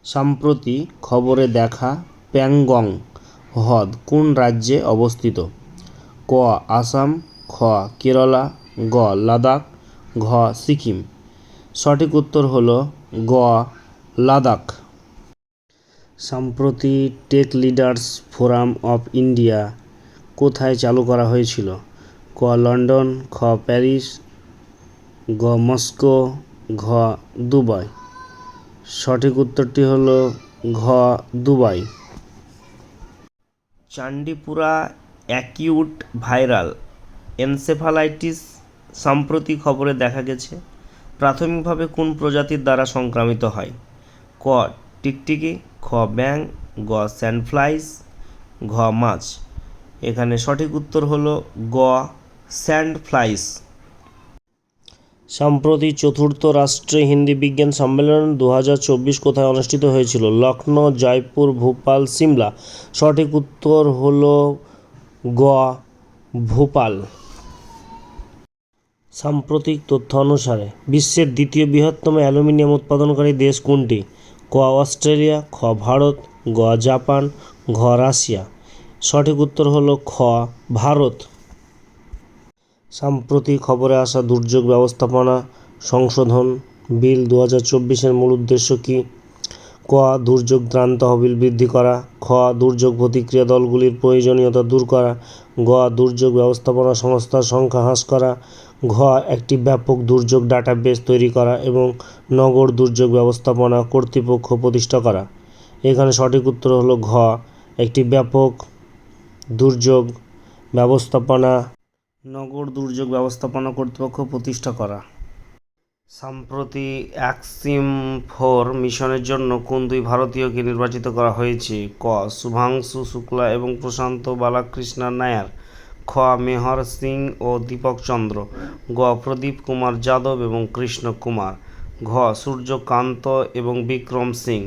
সম্প্রতি খবরে দেখা প্যাংগং হ্রদ কোন রাজ্যে অবস্থিত? ক আসাম, খ কেরালা, গ লাদাখ, ঘ সিকিম। সঠিক উত্তর হলো গ লাদাখ। সম্প্রতি tech leaders forum of India কোথায় চালু করা হয়েছিল? ক লন্ডন, খ প্যারিস, গ মস্কো, ঘ দুবাই। সঠিক উত্তরটি হলো ঘ দুবাই। চান্ডিপুরা অ্যাকিউট ভাইরাল এনসেফালাইটিস সম্প্রতি খবরে দেখা গেছে প্রাথমিকভাবে কোন প্রজাতির দ্বারা সংক্রামিত হয়? ক টিকটিকি, খ ব্যাঙ, গ স্যান্ডফ্লাইজ, ঘ মাছ। এখানে সঠিক উত্তর হলো গ স্যান্ডফ্লাইজ। সম্প্রতি চতুর্থ রাষ্ট্রীয় হিন্দি বিজ্ঞান সম্মেলন 2024 কোথায় অনুষ্ঠিত হয়েছিল? লখনউ, জয়পুর, ভোপাল, সিমলা। সঠিক উত্তর হলো গ ভোপাল। সাম্প্রতিক তথ্য অনুসারে বিশ্বের দ্বিতীয় বৃহত্তম অ্যালুমিনিয়াম উৎপাদনকারী দেশ কোনটি? ক অস্ট্রেলিয়া, খ ভারত, গ জাপান, ঘ রাশিয়া। সঠিক উত্তর হলো খ ভারত। সাম্প্রতিক খবরে আসা দুর্যোগ ব্যবস্থাপনা সংশোধন বিল 2024-এর মূল উদ্দেশ্য কী? ক দুর্যোগ ত্রাণ তহবিল বৃদ্ধি করা, খ দুর্যোগ প্রতিক্রিয়া দলগুলির প্রয়োজনীয়তা দূর করা, গ দুর্যোগ ব্যবস্থাপনা সংস্থার সংখ্যা হ্রাস করা, ঘ একটি ব্যাপক দুর্যোগ ডাটাবেস তৈরি করা এবং নগর দুর্যোগ ব্যবস্থাপনা কর্তৃপক্ষ প্রতিষ্ঠা করা। এখানে সঠিক উত্তর হলো ঘ একটি ব্যাপক দুর্যোগ ব্যবস্থাপনা নগর দুর্যোগ ব্যবস্থাপনা কর্তৃপক্ষ প্রতিষ্ঠা করা। সম্প্রতি অ্যাক্সিম-4 মিশনের জন্য কোন দুই ভারতীয়কে নির্বাচিত করা হয়েছে? ক শুভাংশু শুক্লা এবং প্রশান্ত বালাকৃষ্ণ নায়ার, খ মেহর সিং ও দীপক চন্দ্র, গ প্রদীপ কুমার যাদব এবং কৃষ্ণ কুমার, ঘ সূর্যকান্ত এবং বিক্রম সিং।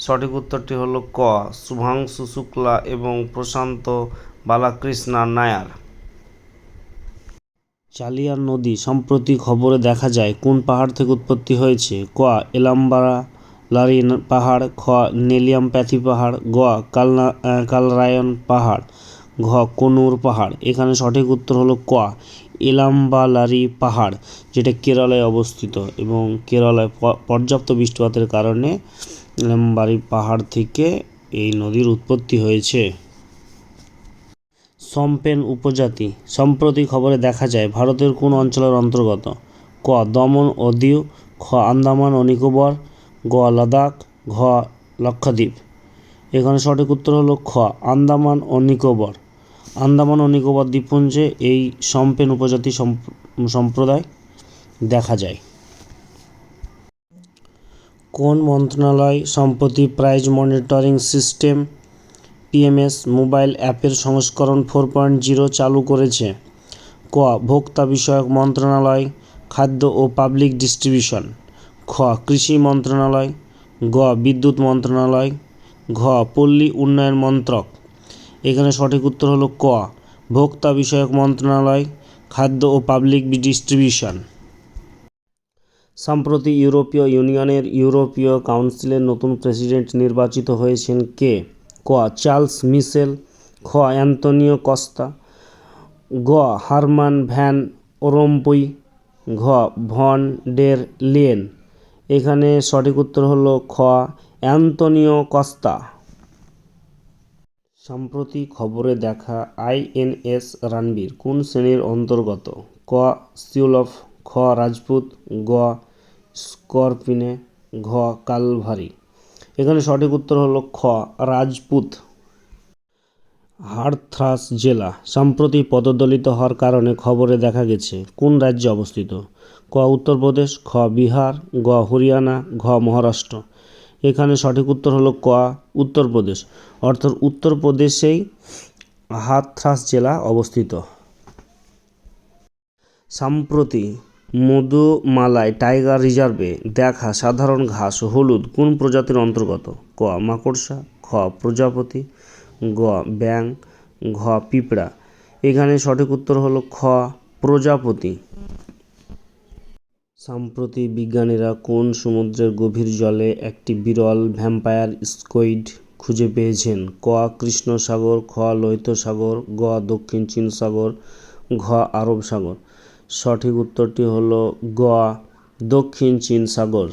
সঠিক উত্তরটি হলো ক শুভাংশু শুক্লা এবং প্রশান্ত বালাকৃষ্ণ নায়ার। চালিয়ার নদী সম্প্রতি খবরে দেখা যায় কোন পাহাড় থেকে উৎপত্তি হয়েছে? ক এলাম্বালারি পাহাড়, খ নেলিয়ামপ্যাথি পাহাড়, গ কালরায়ন পাহাড়, ঘ কোনুর পাহাড়। এখানে সঠিক উত্তর হলো ক এলাম্বালারি পাহাড়, যেটা কেরালায় অবস্থিত এবং কেরালায় পর্যাপ্ত বৃষ্টিপাতের কারণে এলাম্বালারি পাহাড় থেকে এই নদীর উৎপত্তি হয়েছে। সম্পেন উপজাতি সম্প্রতি খবরে দেখা যায় ভারতের কোন অঞ্চলের অন্তর্গত? ক দমন ও দিউ, খ আন্দামান ও নিকোবর, গ লাদাখ, ঘ লক্ষদ্বীপ। এখানে সঠিক উত্তর হলো খ আন্দামান ও নিকোবর। আন্দামান ও নিকোবর দ্বীপপুঞ্জে এই সম্পেন উপজাতি সম্প্রদায় দেখা যায়। কোন মন্ত্রণালয় সম্প্রতি prize monitoring system PMS mobile অ্যাপের সংস্করণ 4.0 চালু করেছে? ক ভোক্তা বিষয়ক মন্ত্রণালয়, খাদ্য ও পাবলিক ডিস্ট্রিবিউশন, খ কৃষি মন্ত্রণালয়, গ বিদ্যুৎ মন্ত্রণালয়, ঘ পল্লী উন্নয়ন মন্ত্রক। এখানে সঠিক উত্তর হলো ক ভোক্তা বিষয়ক মন্ত্রণালয়, খাদ্য ও পাবলিক ডিস্ট্রিবিউশন। সম্প্রতি ইউরোপীয় ইউনিয়নের ইউরোপীয় কাউন্সিলের নতুন প্রেসিডেন্ট নির্বাচিত হয়েছেন কে? ক চার্লস মিশেল, খ অ্যান্তোনিও কস্তা, গ হারমান ভ্যান রোম্পুই, ঘ ভন ডের লেয়েন। এখানে সঠিক উত্তর হলো খ অ্যান্তোনিও কস্তা। সম্প্রতি খবরে দেখা আইএনএস রণবীর কোন শ্রেণীর অন্তর্গত? ক সিউলফ, খ রাজপুত, গ স্করপিনে, ঘ কালভারি। এখানে সঠিক উত্তর হলো খ রাজপুত। হাথরাস জেলা সম্প্রতি পদদলিত হওয়ার কারণে খবরে দেখা গেছে কোন রাজ্যে অবস্থিত? ক উত্তরপ্রদেশ, খ বিহার, গ হরিয়ানা, ঘ মহারাষ্ট্র। এখানে সঠিক উত্তর হলো ক উত্তরপ্রদেশ, অর্থাৎ উত্তরপ্রদেশেই হাথরাস জেলা অবস্থিত। সম্প্রতি মুদুমালাই টাইগার রিজার্ভে দেখা সাধারণ ঘাস হলুদ কোন প্রজাতির অন্তর্গত? ক মাকড়সা, খ প্রজাপতি, গ ব্যাঙ, ঘ পিঁপড়া। এখানে সঠিক উত্তর হলো খ প্রজাপতি। সম্প্রতি বিজ্ঞানীরা কোন সমুদ্রের গভীর জলে একটি বিরল ভ্যাম্পায়ার স্কুইড খুঁজে পেয়েছেন? ক. কৃষ্ণ সাগর, খ. লোহিত সাগর, গ. দক্ষিণ চীন সাগর, ঘ. আরব সাগর। সঠিক উত্তরটি হল গ. দক্ষিণ চীন সাগর।